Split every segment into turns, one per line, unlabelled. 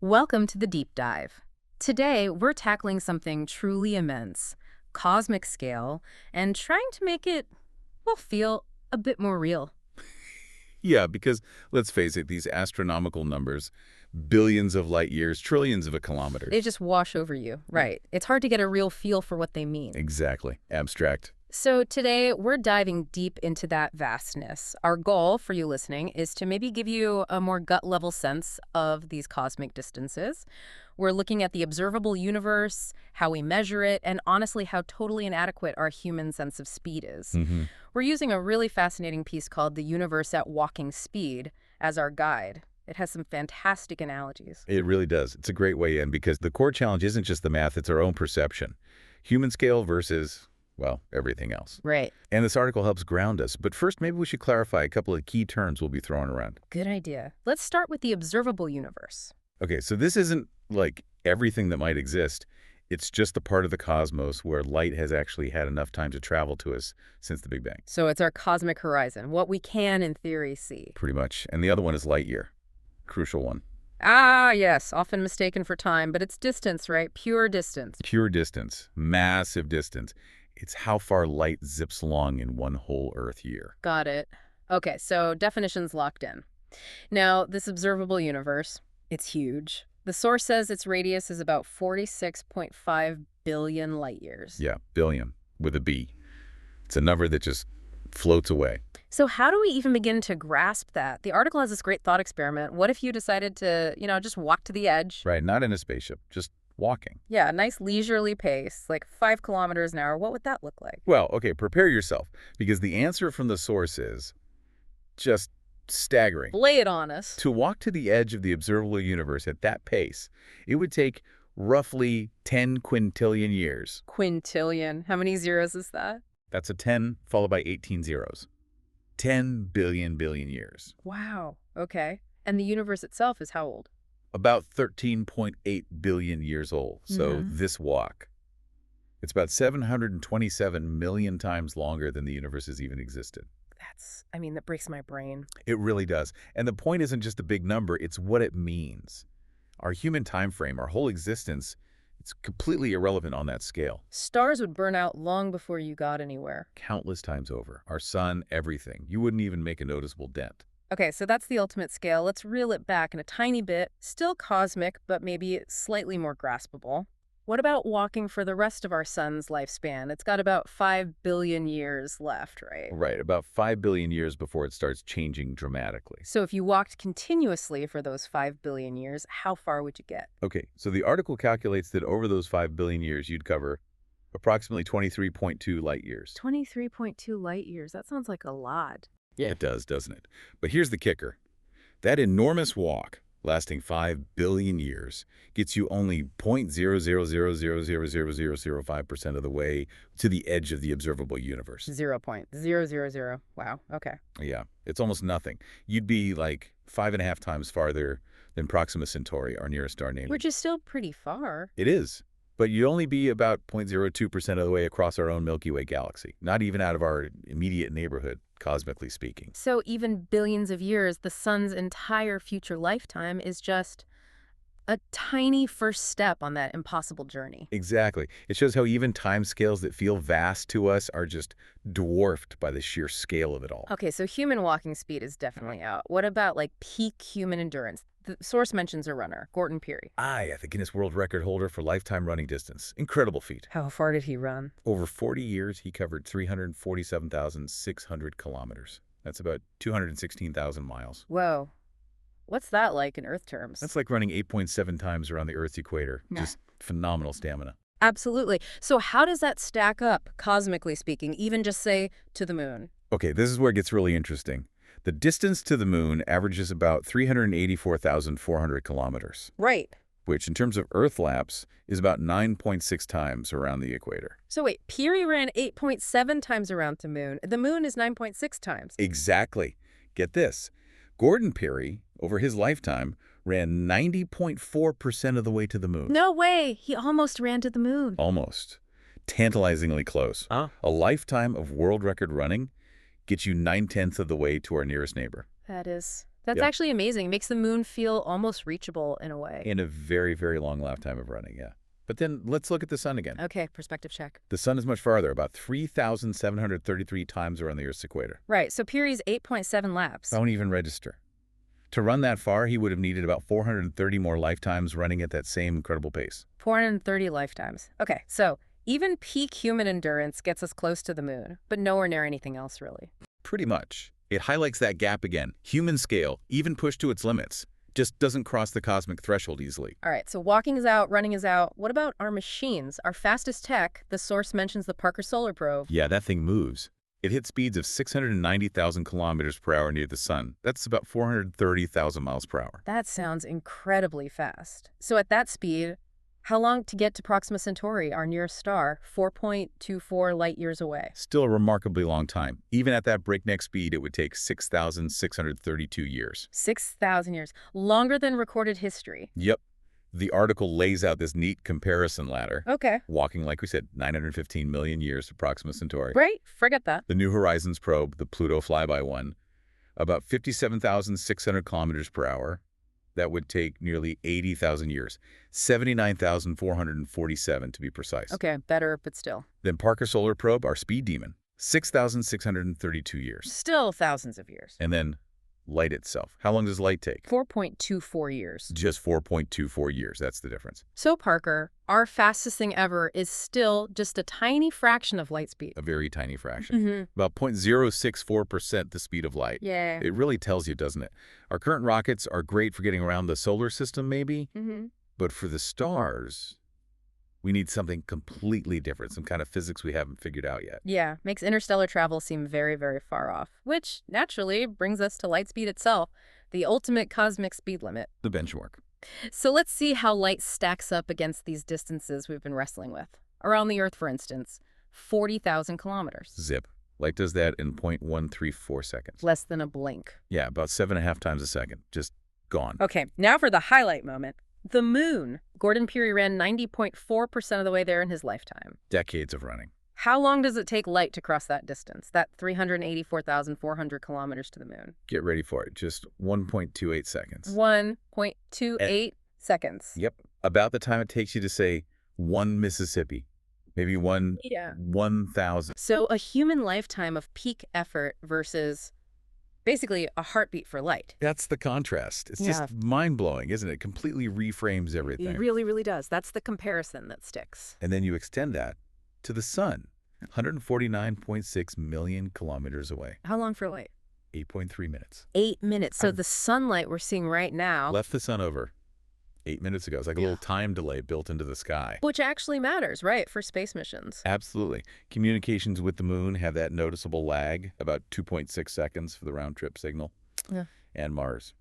Welcome to the Deep Dive. Today, we're tackling something truly immense, cosmic scale, and trying to make it, well, feel a bit more real.
Yeah, because let's face it, these astronomical numbers, billions of light years, trillions of
They
kilometers.
just wash over you, right? It's hard to get a real feel for what they mean.
Exactly. Abstract.
So today, we're diving deep into that vastness. Our goal for you listening is to maybe give you a more gut-level sense of these cosmic distances. We're looking at the observable universe, how we measure it, and honestly, how totally inadequate our human sense of speed is.
hmm
We're using a really fascinating piece called The Universe at Walking Speed as our guide. It has some fantastic analogies.
It really does. It's a great way in because the core challenge isn't just the math, it's our own perception. Human scale versus, well, everything else.
Right.
And this article helps ground us. But first, maybe we should clarify a couple of key terms we'll be throwing around.
Good idea. Let's start with the observable universe.
Okay, so this isn't like everything that might exist. It's just the part of the cosmos where light has actually had enough time to travel to us since the Big Bang.
So it's our cosmic horizon, what we can, in theory, see.
Pretty much. And the other one is light year. Crucial one.
Ah, yes, often mistaken for time, but it's distance, right? Pure distance.
Pure distance. Massive distance. It's how far light zips along in one whole Earth year.
Got it. Okay, so definitions locked in. Now, this observable universe, it's huge. The source says its radius is about 46.5 billion light years.
Yeah, billion with a B. It's a number that just floats away.
So how do we even begin to grasp that? The article has this great thought experiment. What if you decided to, just walk to the edge?
Right, not in a spaceship, just walking.
Yeah, a nice leisurely pace, like 5 kilometers an hour. What would that look like?
Well, okay, prepare yourself, because the answer from the source is just staggering.
Lay it on us.
To walk to the edge of the observable universe at that pace, it would take roughly 10 quintillion years.
Quintillion. How many zeros is that?
That's a 10 followed by 18 zeros. 10 billion years.
Wow. Okay. And the universe itself is how old?
About 13.8 billion years old. So this walk, it's about 727 million times longer than the universe has even existed.
That breaks my brain.
It really does. And the point isn't just a big number, it's what it means. Our human time frame, our whole existence, it's completely irrelevant on that scale.
Stars would burn out long before you got anywhere.
Countless times over. Our sun, everything. You wouldn't even make a noticeable dent.
Okay, so that's the ultimate scale. Let's reel it back in a tiny bit. Still cosmic, but maybe slightly more graspable. What about walking for the rest of our sun's lifespan? It's got about 5 billion years left, right?
Right, about 5 billion years before it starts changing dramatically.
So if you walked continuously for those 5 billion years, how far would you get?
Okay, so the article calculates that over those 5 billion years, you'd cover approximately 23.2 light years.
23.2 light years. That sounds like a lot.
Yeah, it does, doesn't it? But here's the kicker. That enormous walk, lasting 5 billion years, gets you only 0.000000005% of the way to the edge of the observable universe.
0.000. Wow, okay.
Yeah, it's almost nothing. You'd be like 5.5 times farther than Proxima Centauri, our nearest star name.
Which is still pretty far.
It is. But you'd only be about 0.02% of the way across our own Milky Way galaxy, not even out of our immediate neighborhood, cosmically speaking.
So even billions of years, the sun's entire future lifetime is just a tiny first step on that impossible journey.
Exactly. It shows how even timescales that feel vast to us are just dwarfed by the sheer scale of it all.
Okay, so human walking speed is definitely out. What about like peak human endurance? The source mentions a runner, Gordon Peary.
Yeah, the Guinness World Record holder for lifetime running distance. Incredible feat.
How far did he run?
Over 40 years, he covered 347,600 kilometers. That's about 216,000 miles.
Whoa. What's that like in Earth terms?
That's like running 8.7 times around the Earth's equator.
Yeah.
Just phenomenal stamina.
Absolutely. So how does that stack up, cosmically speaking, even just say to the moon?
Okay, this is where it gets really interesting. The distance to the moon averages about 384,400 kilometers,
Right.
which in terms of Earth laps is about 9.6 times around the equator.
So wait, Peary ran 8.7 times around the moon. The moon is 9.6 times.
Exactly. Get this. Gordon Peary, over his lifetime, ran 90.4% of the way to the moon.
No way. He almost ran to the moon.
Almost. Tantalizingly close.
Huh?
A lifetime of world record running gets you 9/10 of the way to our nearest neighbor.
That is That's
Yep.
actually amazing. It makes the moon feel almost reachable in a way.
In a very, very long lifetime of running, yeah. But then let's look at the sun again.
Okay, perspective check.
The sun is much farther, about 3,733 times around the Earth's equator.
Right, so Peary's 8.7 laps.
Don't even register. To run that far, he would have needed about 430 more lifetimes running at that same incredible pace.
430 lifetimes. Okay, so even peak human endurance gets us close to the moon, but nowhere near anything else, really.
Pretty much. It highlights that gap again. Human scale, even pushed to its limits, just doesn't cross the cosmic threshold easily.
All right, so walking is out, running is out. What about our machines? Our fastest tech, the source mentions the Parker Solar Probe.
Yeah, that thing moves. It hit speeds of 690,000 kilometers per hour near the sun. That's about 430,000 miles per hour.
That sounds incredibly fast. So at that speed, how long to get to Proxima Centauri, our nearest star? 4.24 light years away.
Still a remarkably long time. Even at that breakneck speed, it would take 6,632 years.
6,000 years. Longer than recorded history.
Yep. The article lays out this neat comparison ladder.
Okay.
Walking, like we said, 915 million years to Proxima Centauri.
Right, forget that.
The New Horizons probe, the Pluto flyby one, about 57,600 kilometers per hour. That would take nearly 80,000 years, 79,447 to be precise.
Okay, better, but still.
Then Parker Solar Probe, our speed demon, 6,632 years.
Still thousands of years.
And then light itself. How long does light take?
4.24 years.
Just 4.24 years. That's the difference.
So, Parker, our fastest thing ever is still just a tiny fraction of light speed.
A very tiny fraction. About 0.064% the speed of light.
Yeah.
It really tells you, doesn't it? Our current rockets are great for getting around the solar system, maybe, but for the stars, we need something completely different, some kind of physics we haven't figured out yet.
Yeah, makes interstellar travel seem very, very far off, which naturally brings us to light speed itself, the ultimate cosmic speed limit.
The benchmark.
So let's see how light stacks up against these distances we've been wrestling with. Around the Earth, for instance, 40,000 kilometers.
Zip. Light does that in 0.134 seconds.
Less than a blink.
Yeah, about 7.5 times a second. Just gone.
Okay, now for the highlight moment. The moon. Gordon Peary ran 90.4% of the way there in his lifetime.
Decades of running.
How long does it take light to cross that distance, that 384,400 kilometers to the moon?
Get ready for it. Just 1.28 seconds.
1.28 seconds.
Yep. About the time it takes you to say one Mississippi. Maybe one 1,000.
So a human lifetime of peak effort versus basically a heartbeat for light.
That's the contrast. It's just mind-blowing, isn't it? Completely reframes everything.
It really, really does. That's the comparison that sticks.
And then you extend that to the sun, 149.6 million kilometers away.
How long for light?
8.3 minutes.
8 minutes. So the sunlight we're seeing right now,
Left the sun over 8 minutes ago. It's like a little time delay built into the sky.
which actually matters, right, for space missions.
Absolutely. Communications with the moon have that noticeable lag, about 2.6 seconds for the round-trip signal.
Yeah.
And Mars.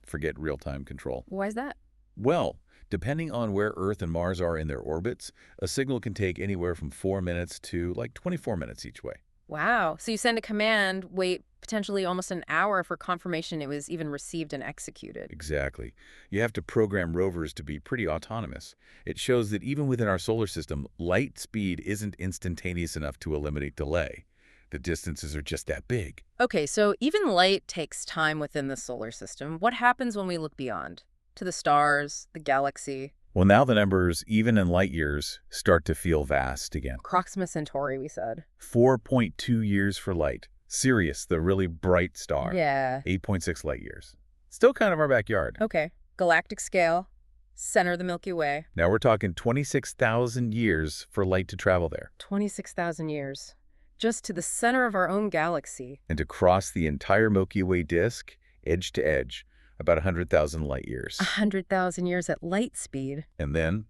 Forget real-time control.
Why is that?
Well, depending on where Earth and Mars are in their orbits, a signal can take anywhere from 4 minutes to like 24 minutes each way.
Wow. So you send a command, wait potentially almost an hour for confirmation it was even received and executed.
Exactly. You have to program rovers to be pretty autonomous. It shows that even within our solar system, light speed isn't instantaneous enough to eliminate delay. The distances are just that big.
Okay, so even light takes time within the solar system. What happens when we look beyond? To the stars, the galaxy?
Well, now the numbers, even in light years, start to feel vast again.
Proxima Centauri, we said.
4.2 years for light. Sirius, the really bright star.
Yeah.
8.6 light years. Still kind of our backyard.
Okay. Galactic scale, center of the Milky Way.
Now we're talking 26,000 years for light to travel there.
26,000 years. Just to the center of our own galaxy.
And to cross the entire Milky Way disk, edge to edge, about 100,000 light years.
100,000 years at light speed.
And then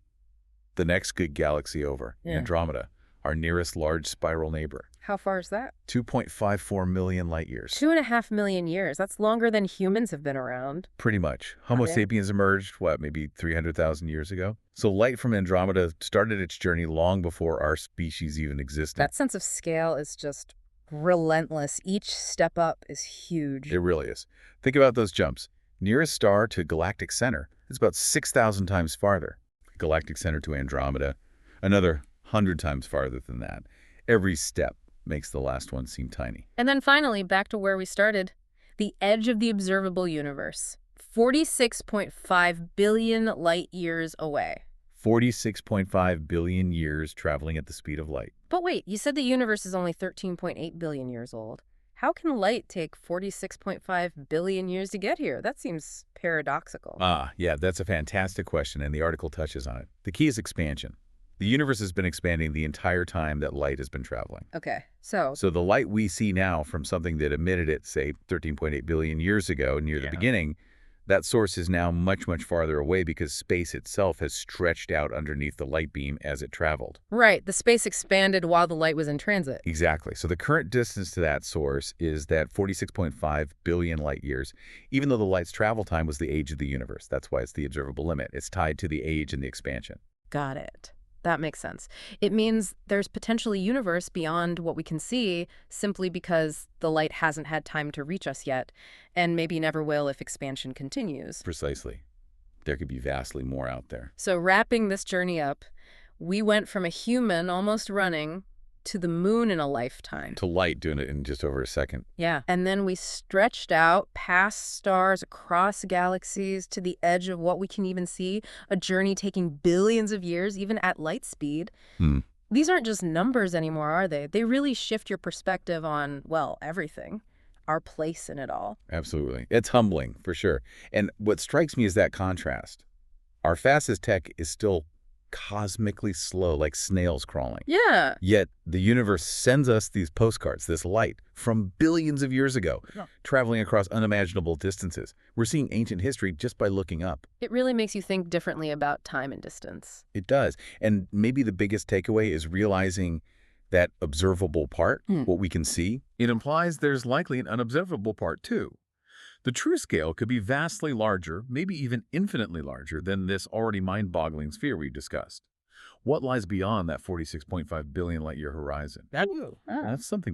the next good galaxy over, Andromeda, our nearest large spiral neighbor.
How far is that?
2.54 million light years.
2.5 million years. That's longer than humans have been around.
Pretty much. Homo sapiens emerged, maybe 300,000 years ago? So light from Andromeda started its journey long before our species even existed.
That sense of scale is just relentless. Each step up is huge.
It really is. Think about those jumps. Nearest star to galactic center is about 6,000 times farther. Galactic center to Andromeda, another 100 times farther than that. Every step makes the last one seem tiny.
And then finally, back to where we started. The edge of the observable universe. 46.5 billion light years away.
46.5 billion years traveling at the speed of light.
But wait, you said the universe is only 13.8 billion years old. How can light take 46.5 billion years to get here? That seems paradoxical.
Yeah, that's a fantastic question, and the article touches on it. The key is expansion. The universe has been expanding the entire time that light has been traveling.
Okay, so
So the light we see now from something that emitted it, say, 13.8 billion years ago, near the beginning, that source is now much, much farther away because space itself has stretched out underneath the light beam as it traveled.
right, the space expanded while the light was in transit.
Exactly. So the current distance to that source is that 46.5 billion light years, even though the light's travel time was the age of the universe. That's why it's the observable limit. It's tied to the age and the expansion.
Got it. That makes sense. It means there's potentially a universe beyond what we can see simply because the light hasn't had time to reach us yet, and maybe never will if expansion continues.
Precisely. There could be vastly more out there.
So wrapping this journey up, we went from a human almost running to the moon in a lifetime.
To light, doing it in just over a second.
Yeah. And then we stretched out past stars, across galaxies, to the edge of what we can even see, a journey taking billions of years, even at light speed. These aren't just numbers anymore, are they? They really shift your perspective on, well, everything, our place in it all.
Absolutely. It's humbling, for sure. And what strikes me is that contrast. Our fastest tech is still cosmically slow, like snails crawling.
Yeah.
Yet the universe sends us these postcards, this light, from billions of years ago, traveling across unimaginable distances. We're seeing ancient history just by looking up.
It really makes you think differently about time and distance.
It does. And maybe the biggest takeaway is realizing that observable part, what we can see.
It implies there's likely an unobservable part too. The true scale could be vastly larger, maybe even infinitely larger than this already mind-boggling sphere we discussed. What lies beyond that 46.5 billion light-year horizon? That's something